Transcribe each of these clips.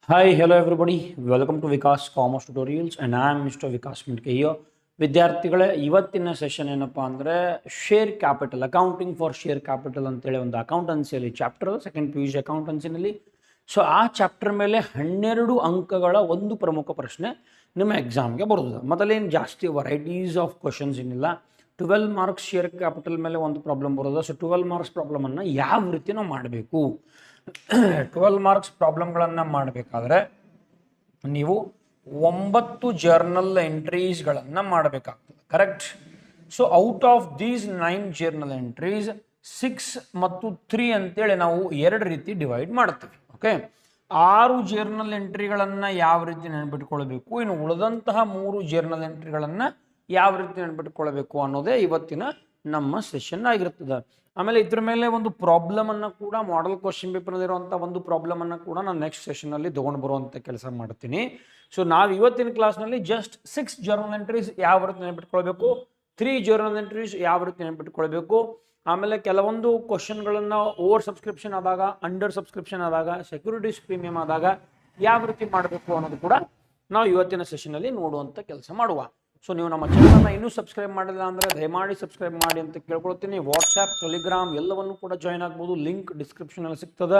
Hi, hello everybody. Welcome to Vikas Commerce Tutorials and I am Mr. Vikas Mintke here. ವಿದ್ಯಾರ್ಥಿಗಳೇ ಇವತ್ತಿನ session ಏನಪ್ಪ ಅಂದರೆ share capital accounting for share capital ಅಂತೇಳಿ ಒಂದು ಅಕೌಂಟೆನ್ಸಿಯಲ್ಲಿ chapter second P U C ಅಕೌಂಟೆನ್ಸಿನಲ್ಲಿ. So ಆ chapter ಮೇಲೆ 12 ಅಂಕಗಳ ಒಂದು ಪ್ರಮುಖ ಪ್ರಶ್ನೆ ನಿಮ್ಮ ಎಕ್ಸಾಮ್ಗೆ ಬರೋದು. ಮೊದಲೇನು ಜಾಸ್ತಿ ವೆರೈಟೀಸ್ ಆಫ್ ಕ್ವಶನ್ಸ್ ಏನಿಲ್ಲ. 12 ಮಾರ್ಕ್ಸ್ ಶೇರ್ ಕ್ಯಾಪಿಟಲ್ ಮೇಲೆ ಒಂದು ಪ್ರಾಬ್ಲಮ್ ಬರೋದು. ಸೊ 12 ಮಾರ್ಕ್ಸ್ ಪ್ರಾಬ್ಲಮನ್ನು ಯಾವ ರೀತಿ ನಾವು ಮಾಡಬೇಕು, 12 ಮಾರ್ಕ್ಸ್ ಪ್ರಾಬ್ಲಮ್ಗಳನ್ನು ಮಾಡಬೇಕಾದ್ರೆ ನೀವು 9 ಜರ್ನಲ್ ಎಂಟ್ರೀಸ್ಗಳನ್ನು ಮಾಡಬೇಕಾಗ್ತದೆ, correct? So out of these 9 journal entries 6 ಮತ್ತು 3 ಅಂತೇಳಿ ನಾವು 2 ರೀತಿ ಡಿವೈಡ್ ಮಾಡ್ತೀವಿ. ಓಕೆ, 6 ಜರ್ನಲ್ ಎಂಟ್ರಿಗಳನ್ನು ಯಾವ ರೀತಿ ನೆನಪಿಟ್ಕೊಳ್ಬೇಕು, ಇನ್ನು ಉಳಿದಂತಹ 3 ಜರ್ನಲ್ ಎಂಟ್ರಿಗಳನ್ನು ಯಾವ ರೀತಿ ನೆನಪಿಟ್ಕೊಳ್ಬೇಕು ಅನ್ನೋದೇ ಇವತ್ತಿನ ನಮ್ಮ ಸೆಷನ್ ಆಗಿರ್ತದೆ. ಆಮೇಲೆ ಇದ್ರ ಮೇಲೆ ಒಂದು ಪ್ರಾಬ್ಲಮನ್ನು ಕೂಡ, ಮಾಡೆಲ್ ಕ್ವಶನ್ ಪೇಪರ್ನಲ್ಲಿರುವಂಥ ಒಂದು ಪ್ರಾಬ್ಲಮನ್ನು ಕೂಡ ನಾನು ನೆಕ್ಸ್ಟ್ ಸೆಷನಲ್ಲಿ ತೊಗೊಂಡು ಬರುವಂಥ ಕೆಲಸ ಮಾಡ್ತೀನಿ. ಸೊ ನಾವು ಇವತ್ತಿನ ಕ್ಲಾಸ್ನಲ್ಲಿ ಜಸ್ಟ್ 6 ಜರ್ನಲ್ ಎಂಟ್ರೀಸ್ ಯಾವ ರೀತಿ ನೆನಪಿಟ್ಕೊಳ್ಬೇಕು, 3 ಜರ್ನಲ್ ಎಂಟ್ರೀಸ್ ಯಾವ ರೀತಿ ನೆನಪಿಟ್ಕೊಳ್ಬೇಕು, ಆಮೇಲೆ ಕೆಲವೊಂದು ಕ್ವಶನ್ಗಳನ್ನು ಓವರ್ ಸಬ್ಸ್ಕ್ರಿಪ್ಷನ್ ಆದಾಗ, ಅಂಡರ್ ಸಬ್ಸ್ಕ್ರಿಪ್ಷನ್ ಆದಾಗ, ಸೆಕ್ಯೂರಿಟೀಸ್ ಪ್ರೀಮಿಯಂ ಆದಾಗ ಯಾವ ರೀತಿ ಮಾಡಬೇಕು ಅನ್ನೋದು ಕೂಡ ನಾವು ಇವತ್ತಿನ ಸೆಷನಲ್ಲಿ ನೋಡುವಂಥ ಕೆಲಸ ಮಾಡುವ. ಸೊ ನೀವು ನಮ್ಮ ಚಾನಲ್ನ ಇನ್ನೂ ಸಬ್ಸ್ಕ್ರೈಬ್ ಮಾಡಿಲ್ಲ ಅಂದರೆ ದಯಮಾಡಿ ಸಬ್ಸ್ಕ್ರೈಬ್ ಮಾಡಿ ಅಂತ ಕೇಳ್ಕೊಳ್ತೀನಿ. ವಾಟ್ಸ್ಆ್ಯಪ್, ಟೆಲಿಗ್ರಾಮ್ ಎಲ್ಲವನ್ನು ಕೂಡ ಜಾಯ್ನ್ ಆಗ್ಬೋದು, ಲಿಂಕ್ ಡಿಸ್ಕ್ರಿಪ್ಷನಲ್ಲಿ ಸಿಗ್ತದೆ.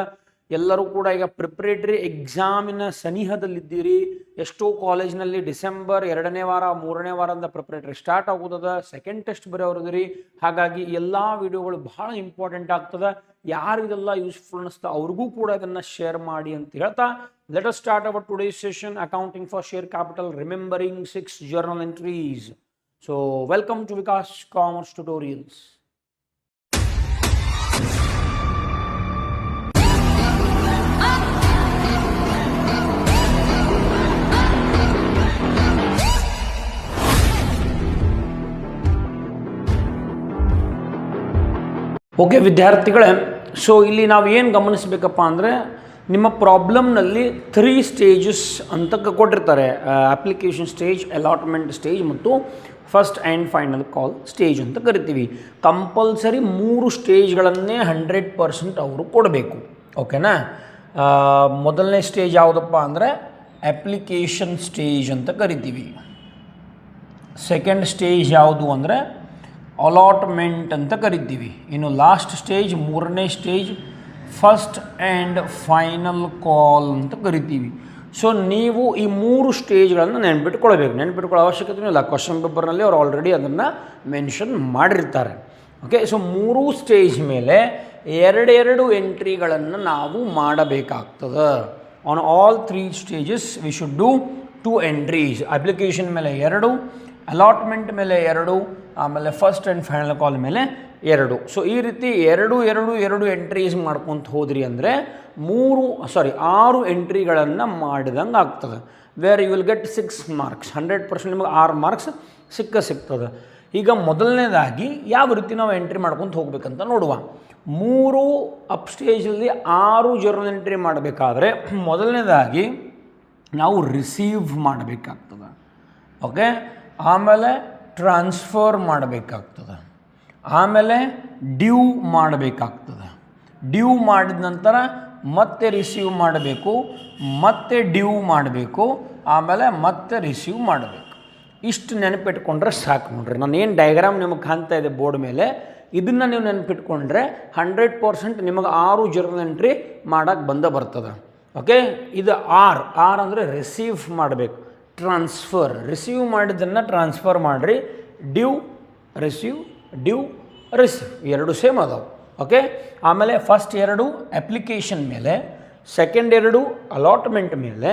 ಎಲ್ಲರೂ ಕೂಡ ಈಗ ಪ್ರಿಪ್ರೇಟರಿ ಎಕ್ಸಾಮಿನ ಸನಿಹದಲ್ಲಿದ್ದೀರಿ. ಎಷ್ಟೋ ಕಾಲೇಜ್ನಲ್ಲಿ ಡಿಸೆಂಬರ್ 2ನೇ ವಾರ 3ನೇ ವಾರದಿಂದ ಪ್ರಿಪ್ರೇಟರಿ ಸ್ಟಾರ್ಟ್ ಆಗೋದದ, ಸೆಕೆಂಡ್ ಟೆಸ್ಟ್ ಬರೋರಿದ್ದೀರಿ. ಹಾಗಾಗಿ ಎಲ್ಲ ವಿಡಿಯೋಗಳು ಬಹಳ ಇಂಪಾರ್ಟೆಂಟ್ ಆಗ್ತದೆ. ಯಾರಿಗೆಲ್ಲ ಯೂಸ್ಫುಲ್ ಅನ್ನಿಸ್ತಾ ಅವ್ರಿಗೂ ಕೂಡ ಇದನ್ನು ಶೇರ್ ಮಾಡಿ ಅಂತ ಹೇಳ್ತಾ, let us start our today's session, accounting for share capital, remembering 6 journal entries. So welcome to Vikas Commerce Tutorials. Okay ವಿದ್ಯಾರ್ಥಿಗಳೇ, ಸೊ ಇಲ್ಲಿ ನಾವು ಏನು ಗಮನಿಸಬೇಕಪ್ಪ ಅಂದರೆ, ನಿಮ್ಮ ಪ್ರಾಬ್ಲಮ್ನಲ್ಲಿ 3 ಸ್ಟೇಜಸ್ ಅಂತ ಕೊಟ್ಟಿರ್ತಾರೆ. ಅಪ್ಲಿಕೇಶನ್ ಸ್ಟೇಜ್, ಅಲಾಟ್ಮೆಂಟ್ ಸ್ಟೇಜ್ ಮತ್ತು first and final call stage ಅಂತ ಕರಿತೀವಿ. ಕಂಪಲ್ಸರಿ 3 ಸ್ಟೇಜ್ಗಳನ್ನೇ 100% ಅವರು ಕೊಡಬೇಕು. ಓಕೆನಾ? ಮೊದಲನೇ ಸ್ಟೇಜ್ ಯಾವುದಪ್ಪ ಅಂದರೆ ಅಪ್ಲಿಕೇಶನ್ ಸ್ಟೇಜ್ ಅಂತ ಕರಿತೀವಿ. ಸೆಕೆಂಡ್ ಸ್ಟೇಜ್ ಯಾವುದು ಅಂದರೆ ಅಲಾಟ್ಮೆಂಟ್ ಅಂತ ಕರಿತೀವಿ. ಇನ್ನು ಲಾಸ್ಟ್ ಸ್ಟೇಜ್, 3ನೇ ಸ್ಟೇಜ್ ಫಸ್ಟ್ ಆ್ಯಂಡ್ ಫೈನಲ್ ಕಾಲ್ ಅಂತ ಕರಿತೀವಿ. ಸೊ ನೀವು ಈ 3 ಸ್ಟೇಜ್ಗಳನ್ನು ನೆನ್ಪಿಟ್ಕೊಳ್ಳೋ ಅವಶ್ಯಕತೆ ಇಲ್ಲ. ಕ್ವಶನ್ ಪೇಪರ್ನಲ್ಲಿ ಅವ್ರು ಆಲ್ರೆಡಿ ಅದನ್ನು ಮೆನ್ಷನ್ ಮಾಡಿರ್ತಾರೆ. ಓಕೆ, ಸೊ 3 ಸ್ಟೇಜ್ ಮೇಲೆ 2 ಎಂಟ್ರಿಗಳನ್ನು ನಾವು ಮಾಡಬೇಕಾಗ್ತದೆ. On all 3 stages we should do 2 entries. Application ಮೇಲೆ 2, ಅಲಾಟ್ಮೆಂಟ್ ಮೇಲೆ 2, ಆಮೇಲೆ ಫಸ್ಟ್ ಆ್ಯಂಡ್ ಫೈನಲ್ ಕಾಲ್ ಮೇಲೆ 2. ಸೊ ಈ ರೀತಿ 2 ಎಂಟ್ರೀಸ್ ಮಾಡ್ಕೊತ ಹೋದ್ರಿ ಅಂದರೆ 6 ಎಂಟ್ರಿಗಳನ್ನು ಮಾಡಿದಂಗೆ ಆಗ್ತದೆ. Where you will get 6 marks. 100% ನಿಮಗೆ 6 ಮಾರ್ಕ್ಸ್ ಸಿಗ್ತದೆ. ಈಗ ಮೊದಲನೇದಾಗಿ ಯಾವ ರೀತಿ ನಾವು ಎಂಟ್ರಿ ಮಾಡ್ಕೊತ ಹೋಗ್ಬೇಕಂತ ನೋಡುವ. 3 ಅಪ್ ಸ್ಟೇಜಲ್ಲಿ 6 ಜರ್ನಲ್ ಎಂಟ್ರಿ ಮಾಡಬೇಕಾದ್ರೆ ಮೊದಲನೇದಾಗಿ ನಾವು ರಿಸೀವ್ ಮಾಡಬೇಕಾಗ್ತದೆ. ಓಕೆ, ಆಮೇಲೆ ಟ್ರಾನ್ಸ್ಫರ್ ಮಾಡಬೇಕಾಗ್ತದೆ, ಆಮೇಲೆ ಡ್ಯೂ ಮಾಡಬೇಕಾಗ್ತದೆ. ಡ್ಯೂ ಮಾಡಿದ ನಂತರ ಮತ್ತೆ ರಿಸೀವ್ ಮಾಡಬೇಕು, ಮತ್ತೆ ಡ್ಯೂ ಮಾಡಬೇಕು, ಆಮೇಲೆ ಮತ್ತೆ ರಿಸೀವ್ ಮಾಡಬೇಕು. ಇಷ್ಟು ನೆನಪಿಟ್ಕೊಂಡ್ರೆ ಸಾಕು ನೋಡ್ರಿ. ನಾನು ಏನು ಡಯಾಗ್ರಾಮ್ ನಿಮಗೆ ಕಾಣ್ತಾ ಇದೆ ಬೋರ್ಡ್ ಮೇಲೆ, ಇದನ್ನು ನೀವು ನೆನಪಿಟ್ಕೊಂಡ್ರೆ 100% ನಿಮಗೆ 6 ಜರ್ನಲ್ ಎಂಟ್ರಿ ಮಾಡೋಕ್ಕೆ ಬರ್ತದೆ. ಓಕೆ, ಇದು ಆರ್ ಅಂದರೆ ರಿಸೀವ್ ಮಾಡಬೇಕು. ಟ್ರಾನ್ಸ್ಫರ್, ರಿಸೀವ್ ಮಾಡಿದ್ದನ್ನು ಟ್ರಾನ್ಸ್ಫರ್ ಮಾಡಿರಿ. Due, receive, due, receive 2 same ಅದಾವೆ. ಓಕೆ, ಆಮೇಲೆ ಫಸ್ಟ್ 2 ಅಪ್ಲಿಕೇಶನ್ ಮೇಲೆ, ಸೆಕೆಂಡ್ 2 ಅಲಾಟ್ಮೆಂಟ್ ಮೇಲೆ,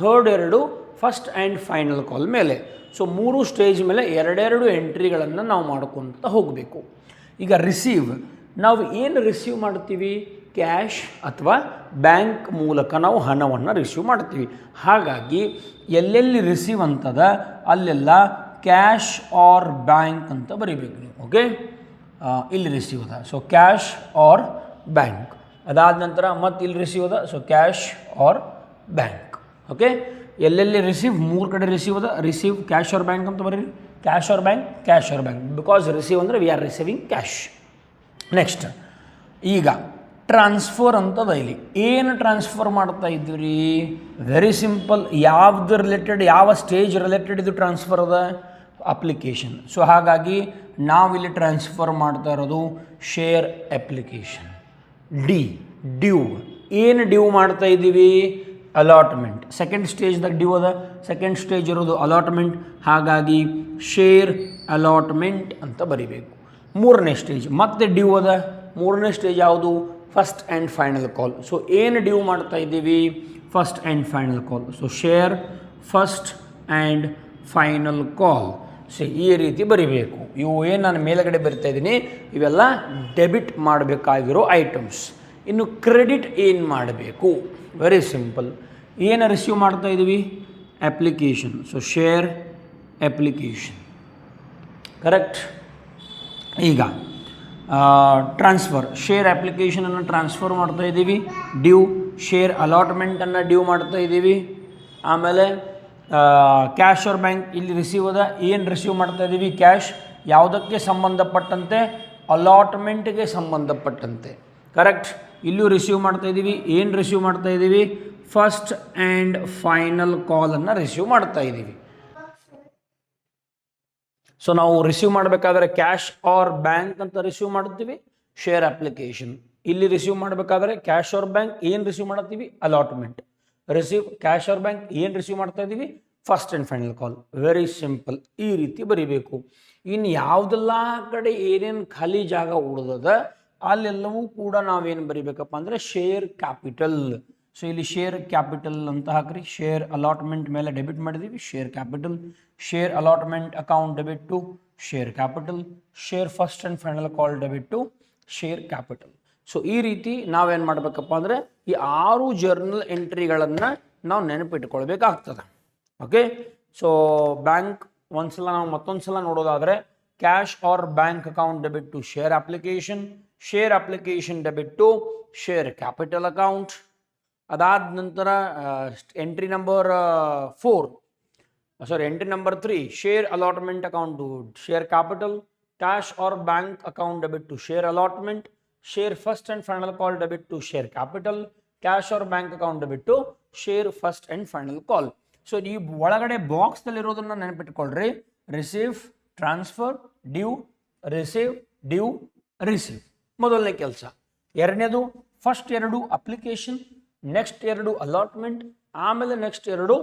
third 2 first and final call ಮೇಲೆ. ಸೊ 3 ಸ್ಟೇಜ್ ಮೇಲೆ 2 ಎಂಟ್ರಿಗಳನ್ನು ನಾವು ಮಾಡ್ಕೊತ ಹೋಗಬೇಕು. ಈಗ ರಿಸೀವ್, ನಾವು ಏನು ರಿಸೀವ್ ಮಾಡ್ತೀವಿ? ಕ್ಯಾಶ್ ಅಥವಾ ಬ್ಯಾಂಕ್ ಮೂಲಕ ನಾವು ಹಣವನ್ನು ರಿಸೀವ್ ಮಾಡ್ತೀವಿ. ಹಾಗಾಗಿ ಎಲ್ಲೆಲ್ಲಿ ರಿಸೀವ್ ಅಂತದ ಅಲ್ಲೆಲ್ಲ ಕ್ಯಾಶ್ ಆರ್ ಬ್ಯಾಂಕ್ ಅಂತ ಬರೀಬೇಕು ನೀವು. ಓಕೆ, ಇಲ್ಲಿ ರಿಸೀವ್ ಅದ, ಸೊ ಕ್ಯಾಶ್ ಆರ್ ಬ್ಯಾಂಕ್. ಅದಾದ ನಂತರ ಮತ್ತೆ ಇಲ್ಲಿ ರಿಸೀವ್ ಅದ, so cash or bank. Okay, ಎಲ್ಲೆಲ್ಲಿ ರಿಸೀವ್ 3 ಕಡೆ ರಿಸೀವ್ ಅದ, ರಿಸೀವ್ ಕ್ಯಾಶ್ ಆರ್ ಬ್ಯಾಂಕ್ ಅಂತ ಬರೀರಿ. Cash or bank, cash or bank, because receive ಅಂದರೆ we are receiving cash. Next, ಈಗ ಟ್ರಾನ್ಸ್ಫರ್ ಅಂತದ ಇಲ್ಲಿ. ಏನು ಟ್ರಾನ್ಸ್ಫರ್ ಮಾಡ್ತಾ ಇದ್ದೀರಿ? Very simple. ಯಾವ್ದು ರಿಲೇಟೆಡ್, ಯಾವ ಸ್ಟೇಜ್ ರಿಲೇಟೆಡ್ ಇದು ಟ್ರಾನ್ಸ್ಫರ್ ಅದ? ಅಪ್ಲಿಕೇಶನ್. ಸೊ ಹಾಗಾಗಿ ನಾವಿಲ್ಲಿ ಟ್ರಾನ್ಸ್ಫರ್ ಮಾಡ್ತಾ ಇರೋದು ಶೇರ್ ಅಪ್ಲಿಕೇಶನ್. ಡ್ಯೂ. ಏನು ಡ್ಯೂ ಮಾಡ್ತಾ ಇದ್ದೀವಿ? ಅಲಾಟ್ಮೆಂಟ್. ಸೆಕೆಂಡ್ ಸ್ಟೇಜ್ದಾಗ ಡ್ಯೂ ಅದ, ಸೆಕೆಂಡ್ ಸ್ಟೇಜ್ ಇರೋದು ಅಲಾಟ್ಮೆಂಟ್. ಹಾಗಾಗಿ ಶೇರ್ ಅಲಾಟ್ಮೆಂಟ್ ಅಂತ ಬರಿಬೇಕು. ಮೂರನೇ ಸ್ಟೇಜ್ ಮತ್ತೆ ಡ್ಯೂ ಅದ. ಮೂರನೇ ಸ್ಟೇಜ್ ಯಾವುದು? First and final call. So ಏನು ಡ್ಯೂ ಮಾಡ್ತಾ ಇದ್ದೀವಿ? First and final call. So share first and final call. So ಈ ರೀತಿ ಬರಿಬೇಕು. ಇವು ಏನು ನಾನು ಮೇಲುಗಡೆ ಬರಿತಾ ಇದ್ದೀನಿ ಇವೆಲ್ಲ ಡೆಬಿಟ್ ಮಾಡಬೇಕಾಗಿರೋ ಐಟಮ್ಸ್. ಇನ್ನು ಕ್ರೆಡಿಟ್ ಏನು ಮಾಡಬೇಕು? Very simple. ಏನು ರಿಸೀವ್ ಮಾಡ್ತಾ ಇದ್ದೀವಿ? Application. So share application. Correct. ಈಗ ಟ್ರಾನ್ಸ್ಫರ್. ಶೇರ್ ಅಪ್ಲಿಕೇಶನನ್ನು ಟ್ರಾನ್ಸ್ಫರ್ ಮಾಡ್ತಾ ಇದ್ದೀವಿ. ಡ್ಯೂ. ಶೇರ್ ಅಲಾಟ್ಮೆಂಟನ್ನು ಡ್ಯೂ ಮಾಡ್ತಾ ಇದ್ದೀವಿ. ಆಮೇಲೆ ಕ್ಯಾಶ್ ಆರ್ ಬ್ಯಾಂಕ್. ಇಲ್ಲಿ ರಿಸೀವ್ ಅದ. ಏನು ರಿಸೀವ್ ಮಾಡ್ತಾ ಇದ್ದೀವಿ? ಕ್ಯಾಶ್. ಯಾವುದಕ್ಕೆ ಸಂಬಂಧಪಟ್ಟಂತೆ? ಅಲಾಟ್ಮೆಂಟ್ಗೆ ಸಂಬಂಧಪಟ್ಟಂತೆ. ಕರೆಕ್ಟ್. ಇಲ್ಲೂ ರಿಸೀವ್ ಮಾಡ್ತಾ ಇದ್ದೀವಿ. ಏನು ರಿಸೀವ್ ಮಾಡ್ತಾ ಇದ್ದೀವಿ? ಫಸ್ಟ್ ಆ್ಯಂಡ್ ಫೈನಲ್ ಕಾಲನ್ನು ರಿಸೀವ್ ಮಾಡ್ತಾ ಇದ್ದೀವಿ. ಸೊ ನಾವು ರಿಸೀವ್ ಮಾಡಬೇಕಾದ್ರೆ ಕ್ಯಾಶ್ ಆರ್ ಬ್ಯಾಂಕ್ ಅಂತ ರಿಸೀವ್ ಮಾಡ್ತೀವಿ, ಶೇರ್ ಅಪ್ಲಿಕೇಶನ್. ಇಲ್ಲಿ ರಿಸೀವ್ ಮಾಡಬೇಕಾದ್ರೆ ಕ್ಯಾಶ್ ಆರ್ ಬ್ಯಾಂಕ್. ಏನು ರಿಸೀವ್ ಮಾಡ್ತೀವಿ? Allotment. Receive cash or bank. ಏನು ರಿಸೀವ್ ಮಾಡ್ತಾ ಇದ್ದೀವಿ? First and final call. Very simple. ಈ ರೀತಿ ಬರಿಬೇಕು. ಇನ್ನು ಯಾವುದೆಲ್ಲ ಕಡೆ ಏನೇನು ಖಾಲಿ ಜಾಗ ಉಳಿದದ ಅಲ್ಲೆಲ್ಲವೂ ಕೂಡ ನಾವೇನು ಬರಿಬೇಕಪ್ಪ ಅಂದರೆ ಶೇರ್ ಕ್ಯಾಪಿಟಲ್. ಸೊ ಇಲ್ಲಿ ಶೇರ್ ಕ್ಯಾಪಿಟಲ್ ಅಂತ ಹಾಕ್ರಿ. ಶೇರ್ ಅಲಾಟ್ಮೆಂಟ್ ಮೇಲೆ ಡೆಬಿಟ್ ಮಾಡಿದ್ದೀವಿ, share capital. Share allotment account debit to share capital. Share first and final call debit to share capital. So ಈ ರೀತಿ ನಾವೇನು ಮಾಡಬೇಕಪ್ಪ ಅಂದರೆ ಈ 6 ಜರ್ನಲ್ ಎಂಟ್ರಿಗಳನ್ನು ನಾವು ನೆನಪಿಟ್ಕೊಳ್ಬೇಕಾಗ್ತದೆ. ಓಕೆ. ಸೊ ಬ್ಯಾಂಕ್ ಒಂದ್ಸಲ ನಾವು ಮತ್ತೊಂದು ಸಲ ನೋಡೋದಾದರೆ cash or bank account debit to share application. Share application debit to share capital account. ಅದಾದ ನಂತರ entry number 3 share allotment account to share capital. Cash or bank account debit to share allotment. Share first and final call debit to share capital. Cash or bank account debit to share first and final call. So ಈ ಒಳಗಡೆ ಬಾಕ್ಸ್ದಲ್ಲಿರೋದನ್ನು ನೆನಪಿಟ್ಕೊಳ್ರಿ. Receive, transfer, due, receive, due, receive ಮೊದಲನೇ ಕೆಲಸ. ಎರಡನೇದು first 2 application, next 2 allotment, ಆಮೇಲೆ next 2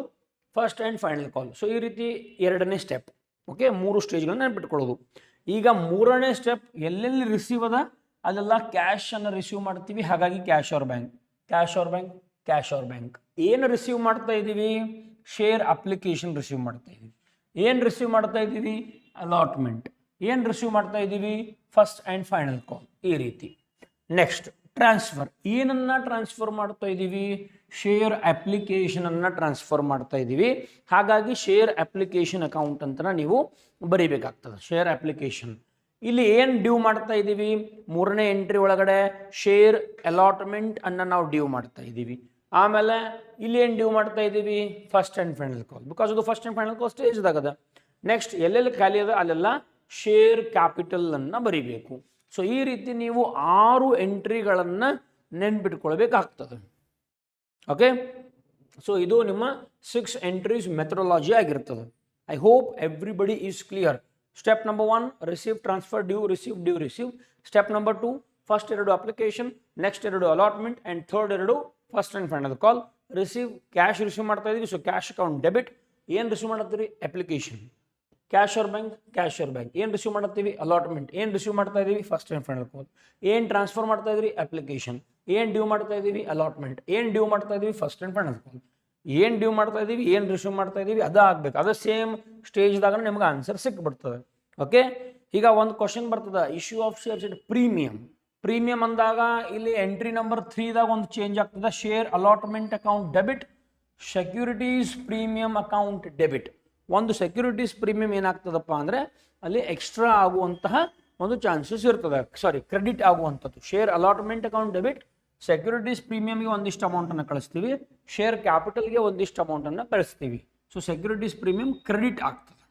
first and final call. So ಈ ರೀತಿ ಎರಡನೇ ಸ್ಟೆಪ್. ಓಕೆ. 3 ಸ್ಟೇಜ್ಗಳನ್ನ ನೆನಪಿಟ್ಕೊಳ್ಳೋದು. ಈಗ ಮೂರನೇ ಸ್ಟೆಪ್ ಎಲ್ಲೆಲ್ಲಿ ರಿಸೀವ್ ಅದ ಅಲ್ಲೆಲ್ಲ ಕ್ಯಾಶನ್ನು ರಿಸೀವ್ ಮಾಡ್ತೀವಿ. ಹಾಗಾಗಿ cash or bank, cash or bank, cash or bank. ಏನು ರಿಸೀವ್ ಮಾಡ್ತಾ ಇದ್ದೀವಿ? ಶೇರ್ ಅಪ್ಲಿಕೇಶನ್ ರಿಸೀವ್ ಮಾಡ್ತಾ ಇದ್ದೀವಿ. ಏನು ರಿಸೀವ್ ಮಾಡ್ತಾ ಇದ್ದೀವಿ? ಅಲಾಟ್ಮೆಂಟ್. ಏನು ರಿಸೀವ್ ಮಾಡ್ತಾ ಇದ್ದೀವಿ? ಫಸ್ಟ್ ಆ್ಯಂಡ್ ಫೈನಲ್ ಕಾಲ್. ಈ ರೀತಿ. Next transfer. ಏನನ್ನ ಟ್ರಾನ್ಸ್ಫರ್ ಮಾಡ್ತಾ ಇದ್ದೀವಿ? ಶೇರ್ ಅಪ್ಲಿಕೇಶನನ್ನು ಟ್ರಾನ್ಸ್ಫರ್ ಮಾಡ್ತಾ ಇದ್ದೀವಿ. ಹಾಗಾಗಿ ಶೇರ್ ಅಪ್ಲಿಕೇಶನ್ ಅಕೌಂಟ್ ಅಂತ ನೀವು ಬರೀಬೇಕಾಗ್ತದೆ. Share application. ಇಲ್ಲಿ ಏನು ಡ್ಯೂ ಮಾಡ್ತಾ ಇದ್ದೀವಿ? ಮೂರನೇ ಎಂಟ್ರಿ ಒಳಗಡೆ ಶೇರ್ ಅಲಾಟ್ಮೆಂಟ್ ಅನ್ನು ನಾವು ಡ್ಯೂ ಮಾಡ್ತಾ ಇದ್ದೀವಿ. ಆಮೇಲೆ ಇಲ್ಲಿ ಏನು ಡ್ಯೂ ಮಾಡ್ತಾ ಇದ್ದೀವಿ? First and final call. Because ಅದು ಫಸ್ಟ್ ಆ್ಯಂಡ್ ಫೈನಲ್ ಕಾಲ್ ಸ್ಟೇಜ್ದಾಗದ. ನೆಕ್ಸ್ಟ್ ಎಲ್ಲೆಲ್ಲಿ ಖಾಲಿ ಅದ ಅಲ್ಲೆಲ್ಲ ಶೇರ್ ಕ್ಯಾಪಿಟಲನ್ನು ಬರೀಬೇಕು. ಸೊ ಈ ರೀತಿ ನೀವು 6 ಎಂಟ್ರಿಗಳನ್ನು ನೆನ್ಪಿಟ್ಕೊಳ್ಬೇಕಾಗ್ತದೆ. ಓಕೆ. ಸೊ ಇದು ನಿಮ್ಮ 6 ಎಂಟ್ರೀಸ್ ಮೆಥಡಾಲಜಿ ಆಗಿರ್ತದೆ. I hope everybody is clear. Step number 1 receive, transfer, due, receive, due, receive. Step number 2 first 2 application, next 2 allotment and third 2 first and final call. Receive cash receive ಮಾಡ್ತಾ ಇದ್ದೀವಿ. So cash account debit. ಏನು receive ಮಾಡ್ತೀವಿ? Application. Cash or bank, cash or bank. ಏನು receive ಮಾಡ್ತೀವಿ? Allotment. ಏನು receive ಮಾಡ್ತಾ ಇದ್ದೀವಿ? First and final call. ಏನು ಟ್ರಾನ್ಸ್ಫರ್ ಮಾಡ್ತಾ ಇದ್ದೀವಿ? ಅಪ್ಲಿಕೇಶನ್. ಏನು ಡ್ಯೂ ಮಾಡ್ತಾ ಇದ್ದೀವಿ? ಅಲಾಟ್ಮೆಂಟ್. ಏನು ಡ್ಯೂ ಮಾಡ್ತಾ ಇದ್ದೀವಿ? First and final call. ಏನು ಡ್ಯೂ ಮಾಡ್ತಾ ಇದ್ದೀವಿ? ಏನು ರಿಸೀವ್ ಮಾಡ್ತಾ ಇದ್ದೀವಿ? ಅದು ಆಗಬೇಕು. ಅದು ಸೇಮ್ ಸ್ಟೇಜ್ದಾಗ ನಿಮ್ಗೆ ಆನ್ಸರ್ ಸಿಕ್ಬಿಡ್ತದೆ. ಓಕೆ. ಈಗ ಒಂದು ಕ್ವಶನ್ ಬರ್ತದೆ, issue of shares at premium. Premium ಅಂದಾಗ ಇಲ್ಲಿ ಎಂಟ್ರಿ ನಂಬರ್ 3ದಾಗ ಒಂದು ಚೇಂಜ್ ಆಗ್ತದೆ. Share allotment account debit, securities premium account debit. ಒಂದು ಸೆಕ್ಯೂರಿಟೀಸ್ ಪ್ರೀಮಿಯಂ ಏನಾಗ್ತದಪ್ಪ ಅಂದರೆ ಅಲ್ಲಿ ಎಕ್ಸ್ಟ್ರಾ ಆಗುವಂತಹ ಒಂದು ಚಾನ್ಸಸ್ ಇರ್ತದೆ. ಕ್ರೆಡಿಟ್ ಆಗುವಂಥದ್ದು. Share allotment account debit, securities ಪ್ರೀಮಿಯಮ್ಗೆ ಒಂದಿಷ್ಟು ಅಮೌಂಟನ್ನು ಕಳಿಸ್ತೀವಿ, ಶೇರ್ ಕ್ಯಾಪಿಟಲ್ಗೆ ಒಂದಿಷ್ಟು ಅಮೌಂಟನ್ನು ಕಳಿಸ್ತೀವಿ. ಸೊ ಸೆಕ್ಯೂರಿಟೀಸ್ ಪ್ರೀಮಿಯಂ ಕ್ರೆಡಿಟ್ ಆಗ್ತದೆ.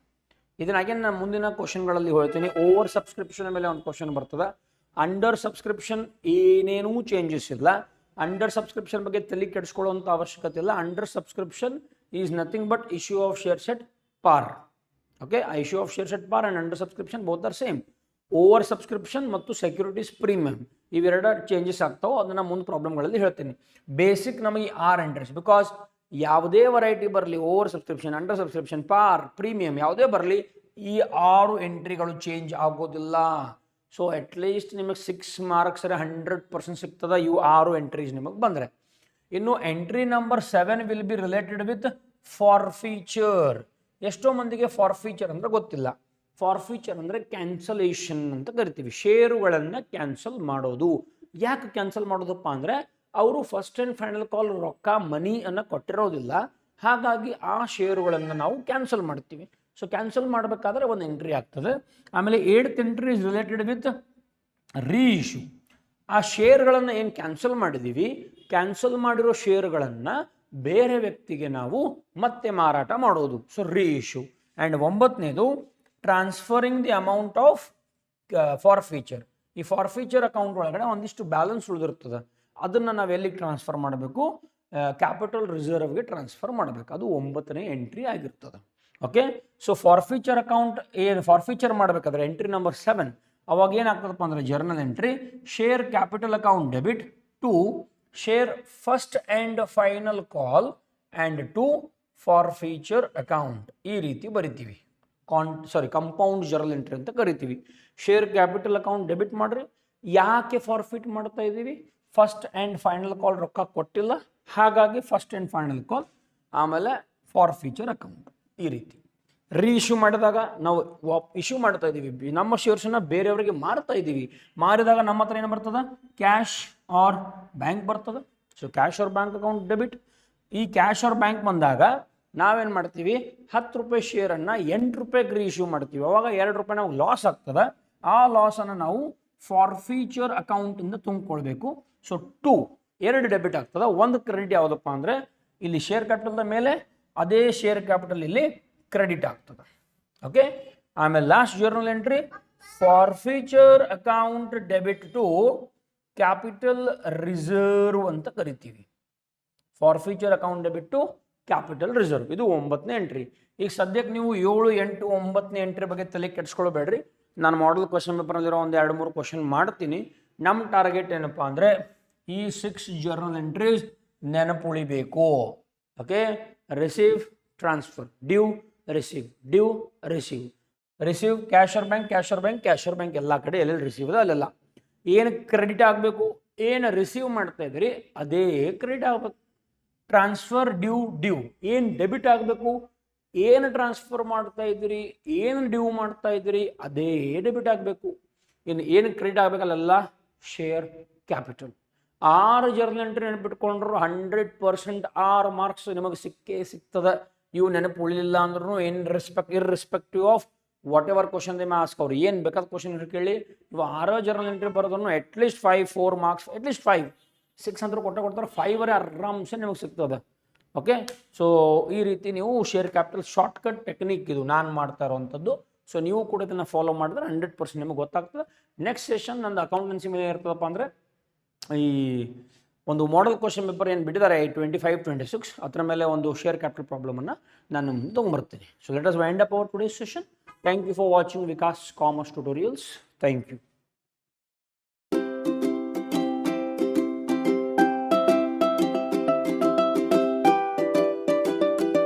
ಇದನ್ನಾಗೆ ನಾನು ಮುಂದಿನ ಕ್ವಶನ್ಗಳಲ್ಲಿ ಹೇಳ್ತೀನಿ. ಓವರ್ ಸಬ್ಸ್ಕ್ರಿಪ್ಷನ್ ಮೇಲೆ ಒಂದು ಕ್ವಶನ್ ಬರ್ತದೆ. ಅಂಡರ್ ಸಬ್ಸ್ಕ್ರಿಪ್ಷನ್ ಏನೇನೂ ಚೇಂಜಸ್ ಇಲ್ಲ. ಅಂಡರ್ ಸಬ್ಸ್ಕ್ರಿಪ್ಷನ್ ಬಗ್ಗೆ ತಲೆ ಕೆಡಿಸ್ಕೊಳ್ಳುವಂಥ ಅವಶ್ಯಕತೆ ಇಲ್ಲ. Under subscription is nothing but issue of shares at par. Okay, issue of shares at par and under subscription both are same. Over subscription ಮತ್ತು ಸೆಕ್ಯೂರಿಟೀಸ್ ಪ್ರೀಮಿಯಂ ಇವೆರಡು changes ಆಗ್ತಾವೆ. ಅದನ್ನು ಮುಂದೆ ಪ್ರಾಬ್ಲಮ್ಗಳಲ್ಲಿ ಹೇಳ್ತೀನಿ. ಬೇಸಿಕ್ ನಮಗೆ 6 ಎಂಟ್ರೀಸ್, ಬಿಕಾಸ್ ಯಾವುದೇ ವೆರೈಟಿ ಬರಲಿ, over subscription, under subscription, par, premium ಯಾವುದೇ ಬರಲಿ, ಈ 6 ಎಂಟ್ರಿಗಳು ಚೇಂಜ್ ಆಗೋದಿಲ್ಲ. ಸೊ ಅಟ್ಲೀಸ್ಟ್ ನಿಮಗೆ 6 ಮಾರ್ಕ್ಸ್ 100% ಸಿಗ್ತದೆ ಇವು 6 ಎಂಟ್ರೀಸ್ ನಿಮಗೆ ಬಂದರೆ. ಇನ್ನು entry number 7 will be related with forfeiture. ಎಷ್ಟೋ ಮಂದಿಗೆ ಫಾರ್ಫೀಚರ್ ಅಂದರೆ ಗೊತ್ತಿಲ್ಲ. ಫಾರ್ಫೀಚರ್ ಅಂದರೆ ಕ್ಯಾನ್ಸಲೇಷನ್ ಅಂತ ಕರಿತೀವಿ. ಷೇರುಗಳನ್ನು ಕ್ಯಾನ್ಸಲ್ ಮಾಡೋದು. ಯಾಕೆ ಕ್ಯಾನ್ಸಲ್ ಮಾಡೋದಪ್ಪ ಅಂದರೆ ಅವರು ಫಸ್ಟ್ ಆ್ಯಂಡ್ ಫೈನಲ್ ಕಾಲ್ ರೊಕ್ಕ ಮನಿಯನ್ನು ಕೊಟ್ಟಿರೋದಿಲ್ಲ. ಹಾಗಾಗಿ ಆ ಷೇರುಗಳನ್ನು ನಾವು ಕ್ಯಾನ್ಸಲ್ ಮಾಡ್ತೀವಿ. ಸೊ ಕ್ಯಾನ್ಸಲ್ ಮಾಡಬೇಕಾದ್ರೆ ಒಂದು ಎಂಟ್ರಿ ಆಗ್ತದೆ. ಆಮೇಲೆ 8th entry is related with reissue. ಆ ಶೇರ್ಗಳನ್ನು ಏನು ಕ್ಯಾನ್ಸಲ್ ಮಾಡಿದ್ದೀವಿ, ಕ್ಯಾನ್ಸಲ್ ಮಾಡಿರೋ ಶೇರುಗಳನ್ನು ಬೇರೆ ವ್ಯಕ್ತಿಗೆ ನಾವು ಮತ್ತೆ ಮಾರಾಟ ಮಾಡೋದು. So reissue. ಆ್ಯಂಡ್ 9ನೇದು transferring the amount of forfeiture. ಈ ಫಾರ್ಫೀಚರ್ ಅಕೌಂಟ್ ಒಳಗಡೆ ಒಂದಿಷ್ಟು ಬ್ಯಾಲೆನ್ಸ್ ಉಳಿದಿರ್ತದೆ, ಅದನ್ನು ನಾವು ಎಲ್ಲಿಗೆ ಟ್ರಾನ್ಸ್ಫರ್ ಮಾಡಬೇಕು, ಕ್ಯಾಪಿಟಲ್ ರಿಸರ್ವ್ಗೆ ಟ್ರಾನ್ಸ್ಫರ್ ಮಾಡಬೇಕು. ಅದು 9ನೇ ಎಂಟ್ರಿ ಆಗಿರ್ತದೆ. ಓಕೆ, ಸೊ ಫಾರ್ಫೀಚರ್ ಅಕೌಂಟ್ ಏನು ಫಾರ್ಫೀಚರ್ ಮಾಡಬೇಕಾದ್ರೆ ಎಂಟ್ರಿ ನಂಬರ್ 7 ಅವಾಗ ಏನಾಗ್ತದಪ್ಪ ಅಂದರೆ journal entry share capital account debit to share first and final call and to forfeiture account. ಈ ರೀತಿ ಬರಿತೀವಿ. ಕಂಪೌಂಡ್ ಜರ್ನಲ್ ಎಂಟ್ರಿ ಅಂತ ಕರಿತೀವಿ. ಶೇರ್ ಕ್ಯಾಪಿಟಲ್ ಅಕೌಂಟ್ ಡೆಬಿಟ್ ಮಾಡಿರಿ. ಯಾಕೆ ಫಾರ್ಫಿಟ್ ಮಾಡ್ತಾ ಇದ್ದೀವಿ? ಫಸ್ಟ್ ಆ್ಯಂಡ್ ಫೈನಲ್ ಕಾಲ್ ರೊಕ್ಕ ಕೊಟ್ಟಿಲ್ಲ, ಹಾಗಾಗಿ ಫಸ್ಟ್ ಆ್ಯಂಡ್ ಫೈನಲ್ ಕಾಲ್, ಆಮೇಲೆ ಫಾರ್ಫೀಚರ್ ಅಕೌಂಟ್. ಈ ರೀತಿ ರೀಇಶ್ಯೂ ಮಾಡಿದಾಗ ನಾವು ಇಶ್ಯೂ ಮಾಡ್ತಾ ಇದ್ದೀವಿ, ನಮ್ಮ ಶೇರ್ಸನ್ನು ಬೇರೆಯವರಿಗೆ ಮಾರ್ತಾ ಇದ್ದೀವಿ. ಮಾರಿದಾಗ ನಮ್ಮ ಹತ್ರ ಏನು ಬರ್ತದೆ? ಕ್ಯಾಶ್ ಆರ್ ಬ್ಯಾಂಕ್ ಬರ್ತದೆ. So cash or bank account debit. ಈ ಕ್ಯಾಶ್ ಆರ್ ಬ್ಯಾಂಕ್ ಬಂದಾಗ ನಾವೇನು ಮಾಡ್ತೀವಿ? 10 ರೂಪಾಯಿ ಶೇರನ್ನು 8 ರೂಪಾಯಿಗೆ ರೀಇಶ್ಯೂ ಮಾಡ್ತೀವಿ. ಅವಾಗ 2 ರೂಪಾಯಿ ನಾವು ಲಾಸ್ ಆಗ್ತದೆ. ಆ ಲಾಸನ್ನು ನಾವು ಫಾರ್ಫೀಚರ್ ಅಕೌಂಟಿಂದ ತುಂಬಿಕೊಳ್ಬೇಕು. ಸೊ 2 ಡೆಬಿಟ್ ಆಗ್ತದೆ. 1 ಕ್ರೆಡಿಟ್ ಯಾವುದಪ್ಪ ಅಂದರೆ ಇಲ್ಲಿ ಶೇರ್ ಕ್ಯಾಪಿಟಲ್ದ ಮೇಲೆ ಅದೇ ಶೇರ್ ಕ್ಯಾಪಿಟಲ್ ಇಲ್ಲಿ ಕ್ರೆಡಿಟ್ ಆಗ್ತದೆ. ಓಕೆ, ಆಮೇಲೆ last journal entry forfeiture account debit to capital reserve ಅಂತ ಕರಿತೀವಿ. Forfeiture account debit to capital reserve. ಇದು 9ನೇ ಎಂಟ್ರಿ. ಈಗ ಸದ್ಯಕ್ಕೆ ನೀವು 7, 8, 9ನೇ ಎಂಟ್ರಿ ಬಗ್ಗೆ ತಲೆ ಕೆಡಿಸ್ಕೊಳ್ಬೇಡ್ರಿ. ನಾನು ಮಾಡಲ್ ಕ್ವಶನ್ ಪೇಪರ್ನಲ್ಲಿರೋ ಒಂದು 2-3 ಕ್ವಶನ್ ಮಾಡ್ತೀನಿ. ನಮ್ಮ ಟಾರ್ಗೆಟ್ ಏನಪ್ಪ ಅಂದರೆ ಈ 6 ಜರ್ನಲ್ ಎಂಟ್ರೀಸ್ ನೆನಪುಳಿಬೇಕು. Okay, receive, transfer, due, receive, due, receive, receive, cash or bank, cash or bank, cash or bank, ಎಲ್ಲ ಕಡೆ ಎಲ್ಲೆಲ್ಲಿ ರಿಸೀವ್ ಇದೆ ಅಲ್ಲೆಲ್ಲ. ಏನು ಕ್ರೆಡಿಟ್ ಆಗಬೇಕು, ಏನು ರಿಸೀವ್ ಮಾಡ್ತಾ ಇದ್ದೀರಿ ಅದೇ ಕ್ರೆಡಿಟ್ ಆಗಬೇಕು. Transfer, due, due. ಏನು ಡೆಬಿಟ್ ಆಗಬೇಕು, ಏನು ಟ್ರಾನ್ಸ್ಫರ್ ಮಾಡ್ತಾ ಇದ್ದೀರಿ, ಏನು ಡ್ಯೂ ಮಾಡ್ತಾ ಇದ್ದೀರಿ ಅದೇ ಡೆಬಿಟ್ ಆಗಬೇಕು. ಏನು ಕ್ರೆಡಿಟ್ ಆಗಬೇಕಲ್ಲ ಶೇರ್ ಕ್ಯಾಪಿಟಲ್. 6 ಜರ್ನಲ್ ಎಂಟ್ರಿ ನೆನಪಿಟ್ಕೊಂಡ್ರು 100% 6 ಮಾರ್ಕ್ಸ್ ನಿಮಗೆ ಸಿಕ್ಕೇ ಸಿಗ್ತದೆ. ಇವು ನೆನಪು ಉಳಿಲಿಲ್ಲ ಅಂದ್ರೂ irrespective of whatever question they ask, ಅವ್ರು ಏನು ಬೇಕಾದ ಕ್ವಶನ್ ಕೇಳಿ ಇವು 6 ಜರ್ನಲ್ ಎಂಟ್ರಿ ಬರೋದನ್ನು ಅಟ್ಲೀಸ್ಟ್ 5-4 ಮಾರ್ಕ್ಸ್, ಅಟ್ಲೀಸ್ಟ್ 5-6 ಅಂತ ಕೊಡ್ತಾರೆ. 5 ಆರಾಮ್ಸೆ ನಿಮಗೆ ಸಿಗ್ತದೆ. ಓಕೆ, ಸೊ ಈ ರೀತಿ ನೀವು ಶೇರ್ ಕ್ಯಾಪಿಟಲ್ ಶಾರ್ಟ್ಕಟ್ ಟೆಕ್ನಿಕ್ ಇದು ನಾನು ಮಾಡ್ತಾ ಇರೋವಂಥದ್ದು. ಸೊ ನೀವು ಕೂಡ ಇದನ್ನು ಫಾಲೋ ಮಾಡಿದ್ರೆ 100% ನಿಮಗೆ ಗೊತ್ತಾಗ್ತದೆ. ನೆಕ್ಸ್ಟ್ ಸೆಷನ್ ನಂದು ಅಕೌಂಟೆನ್ಸಿ ಮೇಲೆ ಇರ್ತದಪ್ಪ ಅಂದರೆ ಈ ಒಂದು ಮಾಡೆಲ್ ಕ್ವಶನ್ ಪೇಪರ್ ಏನು ಬಿಟ್ಟಿದ್ದಾರೆ 25-26 ಅದರ ಮೇಲೆ ಒಂದು ಶೇರ್ ಕ್ಯಾಪಿಟಲ್ ಪ್ರಾಬ್ಲಮನ್ನು ನಾನು ತೊಗೊಂಬರ್ತೀನಿ. So let us wind up our today's session. Thank you for watching Vikas Commerce Tutorials. Thank you.